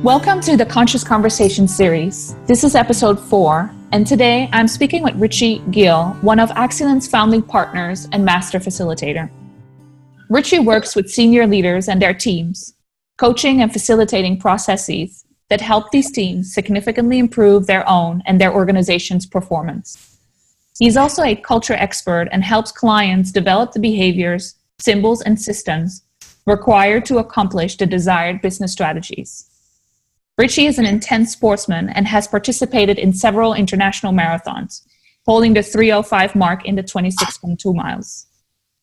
Welcome to the Conscious Conversation series. This is episode 4, and today I'm speaking with Richie Gill, one of Axilent's founding partners and master facilitator. Richie works with senior leaders and their teams, coaching and facilitating processes that help these teams significantly improve their own and their organization's performance. He's also a culture expert and helps clients develop the behaviors, symbols, and systems required to accomplish the desired business strategies. Richie is an intense sportsman and has participated in several international marathons, holding the 3:05 mark in the 26.2 miles.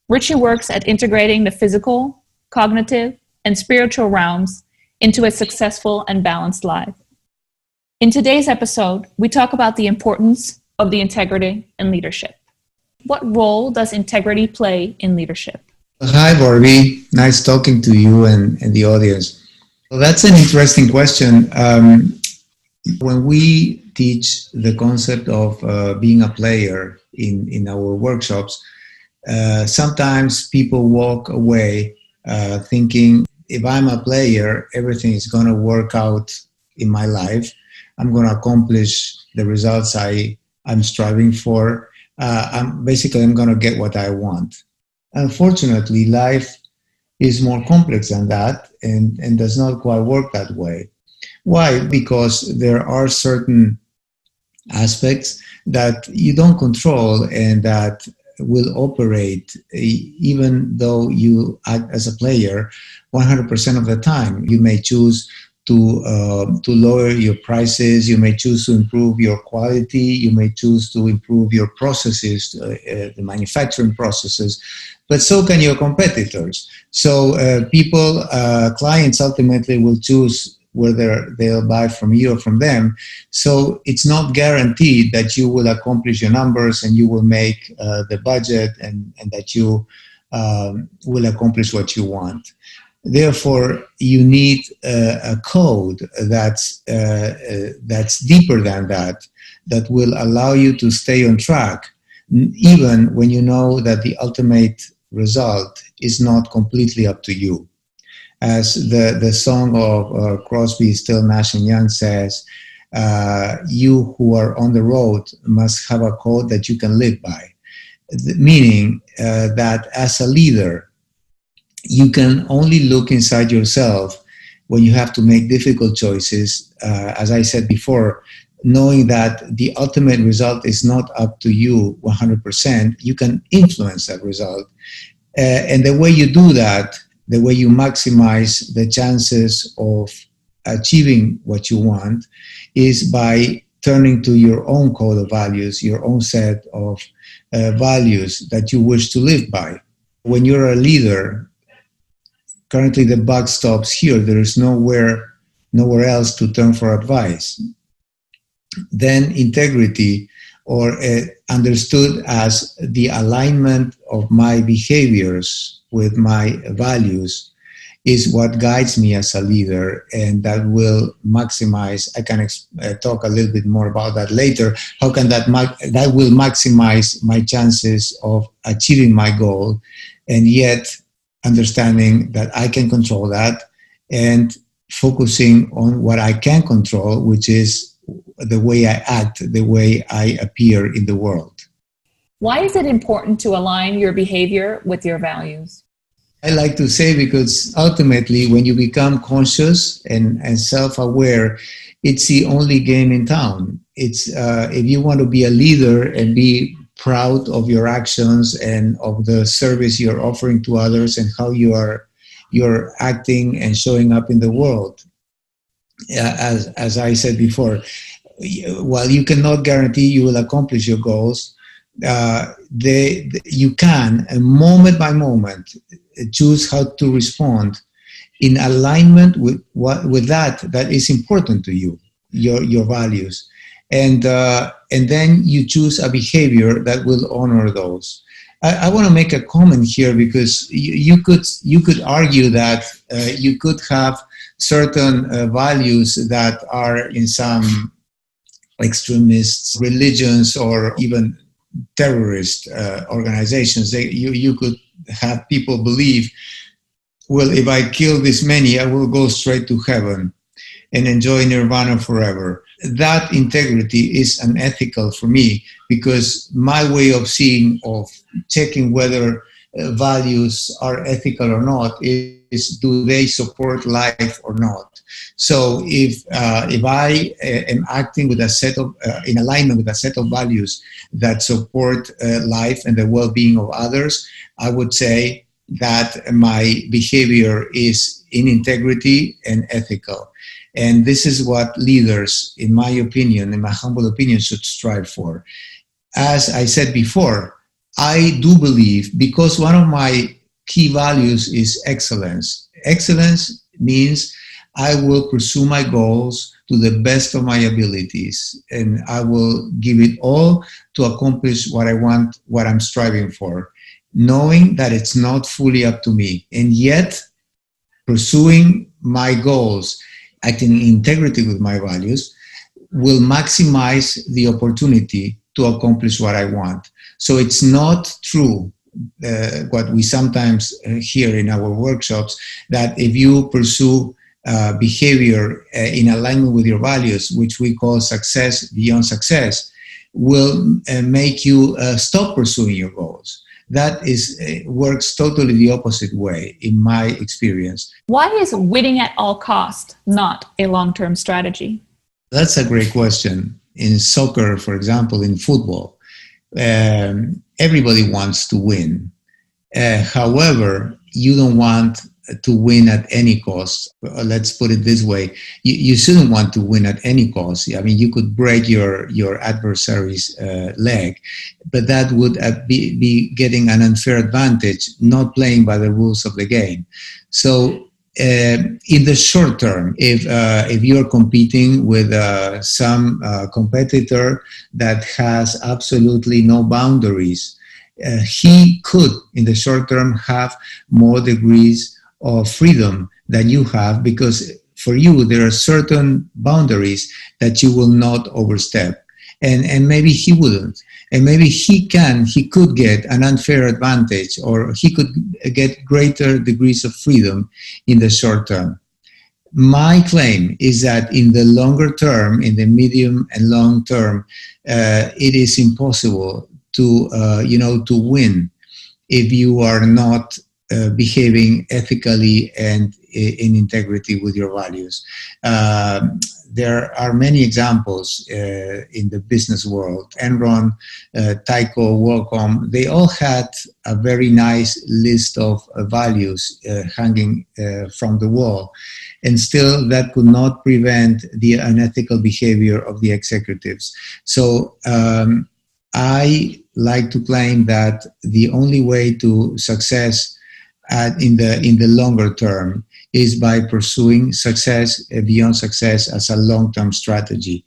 Richie works at integrating the physical, cognitive, and spiritual realms into a successful and balanced life. In today's episode, we talk about the importance of the integrity in leadership. What role does integrity play in leadership? Hi, Barbie. Nice talking to you and the audience. Well, that's an interesting question. When we teach the concept of being a player in our workshops, sometimes people walk away thinking, if I'm a player, everything is going to work out in my life. I'm going to accomplish the results I'm striving for. I'm going to get what I want. Unfortunately, life is more complex than that and does not quite work that way. Why? Because there are certain aspects that you don't control and that will operate even though you act as a player 100% of the time. You may choose to lower your prices, you may choose to improve your quality, you may choose to improve your processes, the manufacturing processes, but so can your competitors. So clients ultimately will choose whether they'll buy from you or from them. So it's not guaranteed that you will accomplish your numbers and you will make the budget and that you will accomplish what you want. Therefore, you need a code that's deeper than that will allow you to stay on track, even when you know that the ultimate result is not completely up to you. As the song of Crosby, Still, Nash and Young says, you who are on the road must have a code that you can live by. Meaning that as a leader, you can only look inside yourself when you have to make difficult choices. As I said before, knowing that the ultimate result is not up to you 100%, you can influence that result. And the way you do that, the way you maximize the chances of achieving what you want, is by turning to your own code of values, your own set of values that you wish to live by. When you're a leader, currently the buck stops here. There is nowhere else to turn for advice. Then integrity, or understood as the alignment of my behaviors with my values, is what guides me as a leader, and that will maximize. I can talk a little bit more about that later. How can that will maximize my chances of achieving my goal, and yet understanding that I can control that and focusing on what I can control, which is the way I act, the way I appear in the world. Why is it important to align your behavior with your values? I like to say because ultimately when you become conscious and self-aware, it's the only game in town. It's if you want to be a leader and be proud of your actions and of the service you're offering to others and how you're acting and showing up in the world. As I said before, while you cannot guarantee you will accomplish your goals, you can, moment by moment, choose how to respond in alignment with that is important to you, your values. And then you choose a behavior that will honor those. I want to make a comment here because you could argue that you could have certain values that are in some extremist religions or even terrorist organizations. You could have people believe, well, if I kill this many, I will go straight to heaven. and enjoy nirvana forever. That integrity is unethical for me because my way of seeing, of checking whether values are ethical or not is do they support life or not. So if I am acting with a set of in alignment with a set of values that support life and the well-being of others, I would say that my behavior is in integrity and ethical. And this is what leaders, in my opinion, in my humble opinion, should strive for. As I said before, I do believe, because one of my key values is excellence. Excellence means I will pursue my goals to the best of my abilities, and I will give it all to accomplish what I want, what I'm striving for, knowing that it's not fully up to me. And yet, pursuing my goals, acting in integrity with my values, will maximize the opportunity to accomplish what I want. So it's not true what we sometimes hear in our workshops, that if you pursue behavior in alignment with your values, which we call success beyond success, will make you stop pursuing your goals. That works totally the opposite way, in my experience. Why is winning at all cost not a long-term strategy? That's a great question. In soccer, for example, in football, everybody wants to win. However, you don't want to win at any cost. Let's put it this way. You shouldn't want to win at any cost. I mean, you could break your adversary's leg, but that would be getting an unfair advantage, not playing by the rules of the game. So in the short term, if you're competing with some competitor that has absolutely no boundaries, he could, in the short term, have more degrees of freedom than you have, because for you there are certain boundaries that you will not overstep, and maybe he wouldn't, and maybe he could get an unfair advantage, or he could get greater degrees of freedom in the short term. My claim is that in the longer term, in the medium and long term, it is impossible to win if you are not behaving ethically and in integrity with your values. There are many examples in the business world. Enron, Tyco, Qualcomm, they all had a very nice list of values hanging from the wall. And still, that could not prevent the unethical behavior of the executives. So I like to claim that the only way to success in the longer term is by pursuing success beyond success as a long-term strategy.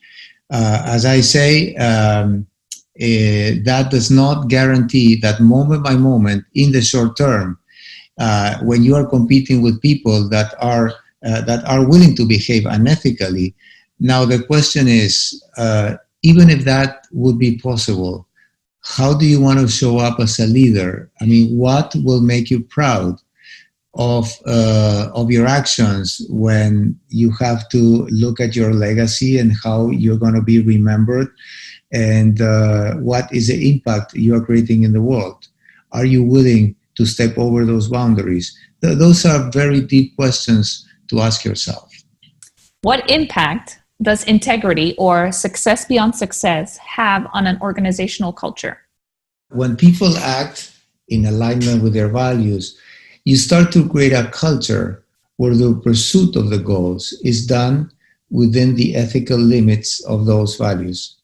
As I say, that does not guarantee that moment by moment in the short term, when you are competing with people that are willing to behave unethically. Now the question is, even if that would be possible, how do you want to show up as a leader? I mean, what will make you proud of your actions when you have to look at your legacy and how you're going to be remembered, and what is the impact you are creating in the world? Are you willing to step over those boundaries? Those are very deep questions to ask yourself. What impact does integrity or success beyond success have on an organizational culture? When people act in alignment with their values, you start to create a culture where the pursuit of the goals is done within the ethical limits of those values.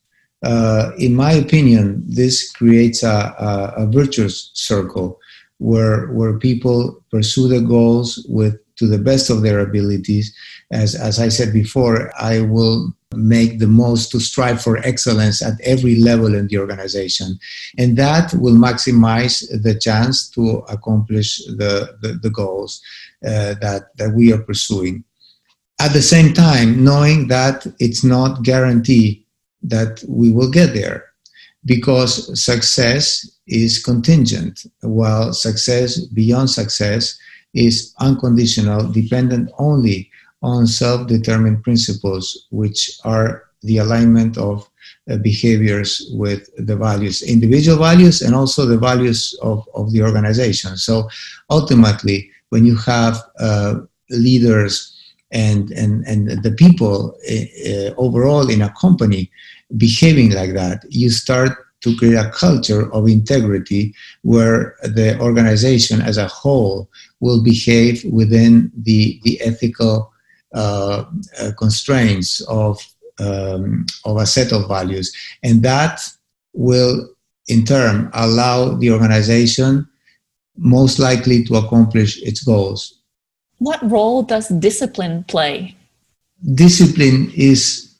In my opinion, this creates a virtuous circle where people pursue the goals to the best of their abilities. As I said before, I will make the most to strive for excellence at every level in the organization. And that will maximize the chance to accomplish the goals that we are pursuing. At the same time, knowing that it's not guaranteed that we will get there, because success is contingent, while success beyond success is unconditional, dependent only on self-determined principles, which are the alignment of behaviors with the values, individual values, and also the values of the organization. So ultimately, when you have leaders and the people overall in a company behaving like that, you start to create a culture of integrity where the organization as a whole will behave within the ethical constraints of a set of values. And that will, in turn, allow the organization most likely to accomplish its goals. What role does discipline play? Discipline is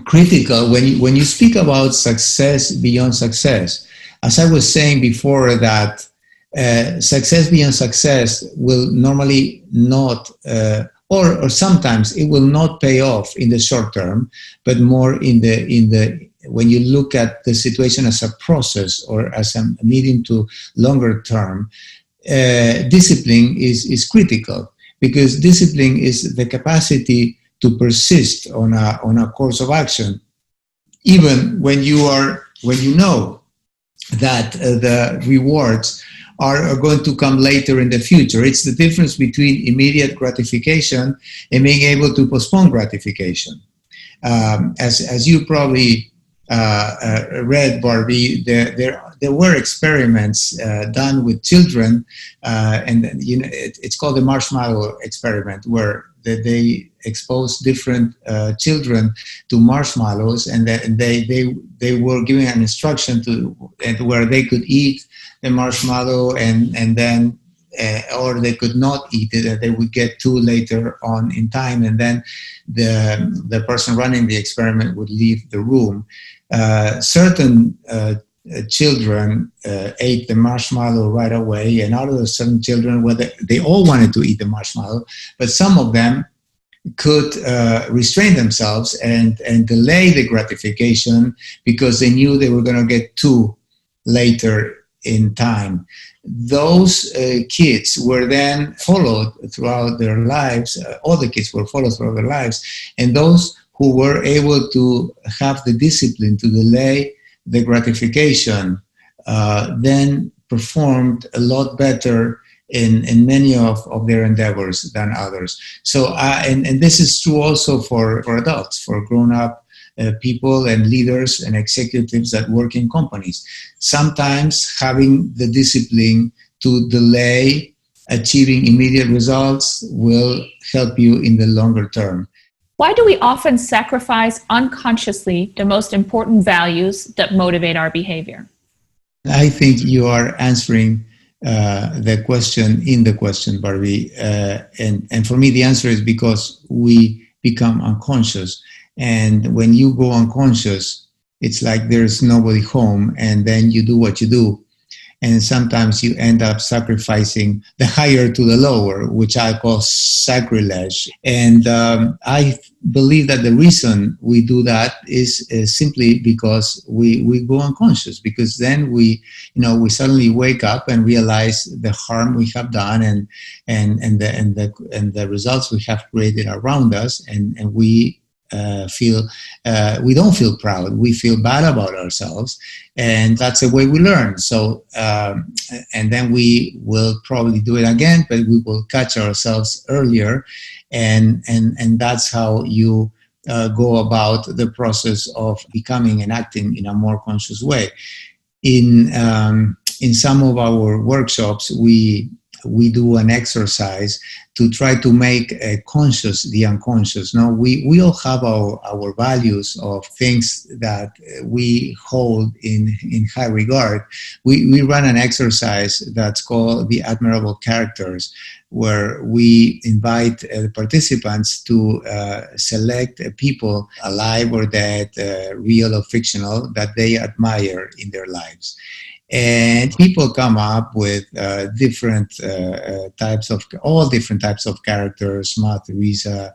critical when you speak about success beyond success. As I was saying before, that success beyond success will normally not, or sometimes it will not pay off in the short term, but more in the when you look at the situation as a process or as a medium to longer term. Discipline is critical, because discipline is the capacity to persist on a course of action, even when you know that the rewards are going to come later in the future. It's the difference between immediate gratification and being able to postpone gratification. As you probably read, Barbie, there were experiments done with children, and it's called the marshmallow experiment, where they exposed different children to marshmallows, and they were given an instruction where they could eat the marshmallow and then or they could not eat it, and they would get two later on in time, and then the person running the experiment would leave the room. Certain children ate the marshmallow right away, and out of the certain children, they all wanted to eat the marshmallow, but some of them could restrain themselves and delay the gratification because they knew they were going to get two later in time. Those kids were then followed throughout their lives. All the kids were followed throughout their lives, and those who were able to have the discipline to delay the gratification then performed a lot better in many of their endeavors than others. So, and this is true also for adults, for grown-up people and leaders and executives that work in companies. Sometimes having the discipline to delay achieving immediate results will help you in the longer term. Why do we often sacrifice unconsciously the most important values that motivate our behavior? I think you are answering the question in the question, Barbie. And for me, the answer is because we become unconscious. And when you go unconscious, it's like there's nobody home, and then you do what you do. And sometimes you end up sacrificing the higher to the lower, which I call sacrilege. And I believe that the reason we do that is simply because we go unconscious, because then we suddenly wake up and realize the harm we have done and the results we have created around us, and we we don't feel proud. We feel bad about ourselves, and that's the way we learn. So, and then we will probably do it again, but we will catch ourselves earlier, and that's how you go about the process of becoming and acting in a more conscious way. In some of our workshops, we do an exercise to try to make conscious the unconscious. Now, we all have our values of things that we hold in high regard. We run an exercise that's called the Admirable Characters, where we invite participants to select people, alive or dead, real or fictional, that they admire in their lives. And people come up with all different types of characters: Mother Teresa,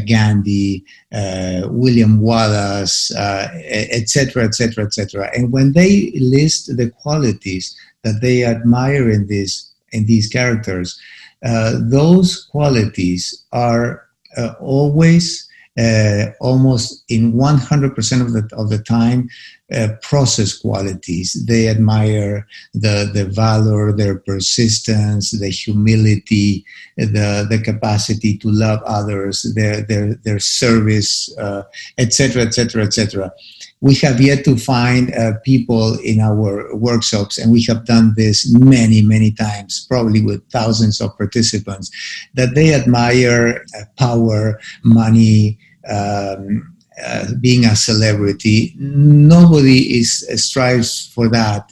Gandhi, William Wallace, etc., etc., etc. And when they list the qualities that they admire in these characters, those qualities are always, almost in 100% of the time, process qualities. They admire the valor, their persistence, the humility, the capacity to love others, their service, etc., etc., etc. We have yet to find people in our workshops, and we have done this many, many times, probably with thousands of participants, that they admire power, money, being a celebrity. Nobody strives for that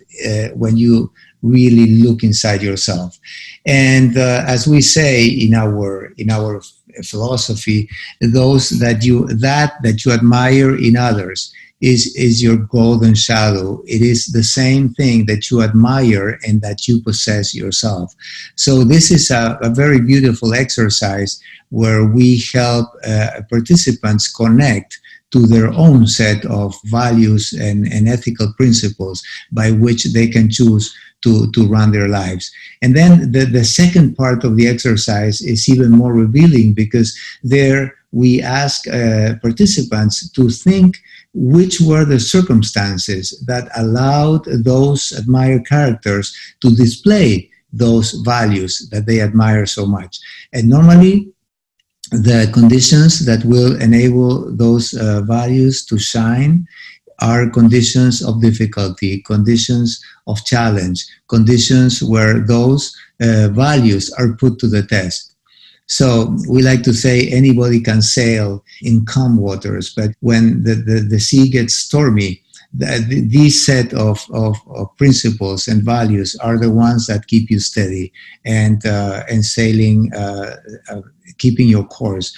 when you really look inside yourself. And as we say in our philosophy, those that you admire in others is your golden shadow. It is the same thing that you admire and that you possess yourself. So this is a very beautiful exercise where we help participants connect to their own set of values and ethical principles by which they can choose to run their lives. And then the second part of the exercise is even more revealing, because there we ask participants to think which were the circumstances that allowed those admired characters to display those values that they admire so much. And normally, the conditions that will enable those values to shine are conditions of difficulty, conditions of challenge, conditions where those values are put to the test. So we like to say anybody can sail in calm waters, but when the sea gets stormy, these set of principles and values are the ones that keep you steady and sailing, keeping your course.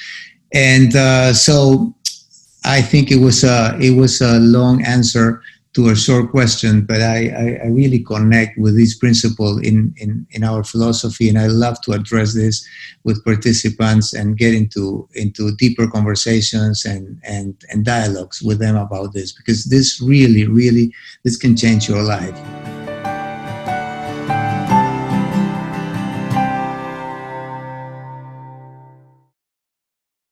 And so I think it was a long answer to a short question, but I really connect with this principle in our philosophy, and I love to address this with participants and get into deeper conversations and dialogues with them about this, because this really, this can change your life.